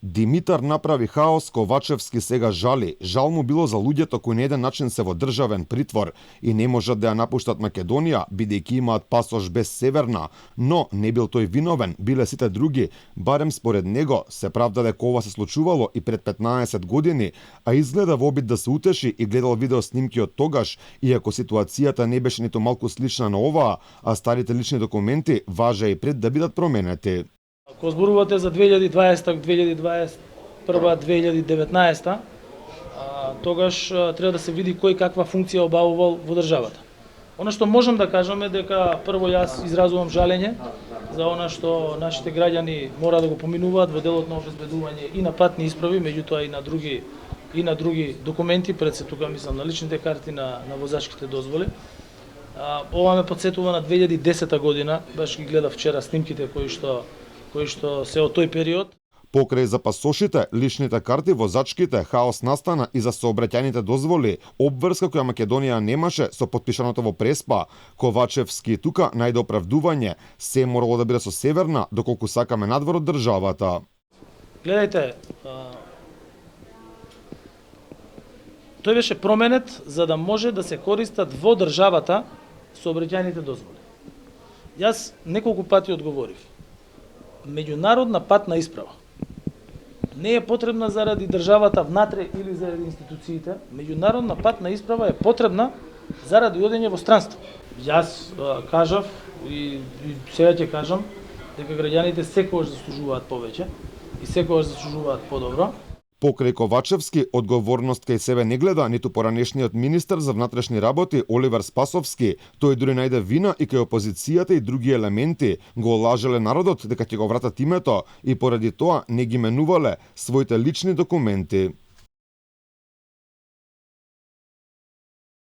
Димитар направи хаос, Ковачевски сега жали. Жал му било за луѓето кои на еден начин се во државен притвор и не можат да ја напуштат Македонија, бидејќи имаат пасош без Северна, но не бил тој виновен, биле сите други. Барем според него се правда дека ова се случувало и пред 15 години, а изгледа во обид да се утеши и гледал видео снимки од тогаш, иако ситуацијата не беше ниту малку слична на оваа, а старите лични документи важеа и пред да бидат променети. Ако зборувате за 2020, 2021, 2019, тогаш треба да се види кој каква функција обавувал во државата. Оно што можам да кажам е дека прво јас изразувам жалење за она што нашите граѓани мора да го поминуваат во делот на обезбедување и на патни исправи, меѓутоа и на други документи, пред се тука мислам на личните карти, на возачките дозволи. Ова ме подсетува на 2010 година, баш ги гледав вчера снимките кои што се од тој период. Покрај за пасошите, личните карти, возачките, хаос настана и за сообраќајните дозволи, обврска која Македонија немаше со потпишаното во Преспа. Ковачевски тука најде оправдување, се морало да биде со Северна, доколку сакаме надвор од државата. Гледајте, тој беше променет за да може да се користат во државата сообраќајните дозволи. Јас неколку пати одговорив. Меѓународна патна исправа не е потребна заради државата внатре или заради институциите. Меѓународна патна исправа е потребна заради одење во странство. Јас кажав и сега ќе кажам дека граѓаните секогаш заслужуваат повеќе и секогаш заслужуваат подобро. Покрај Ковачевски, одговорност кај себе не гледа ниту поранешниот министер за внатрешни работи Оливер Спасовски. Тој дури најде вина и кај опозицијата и други елементи. Го лажеле народот дека ќе го вратат името и поради тоа не ги менувале своите лични документи.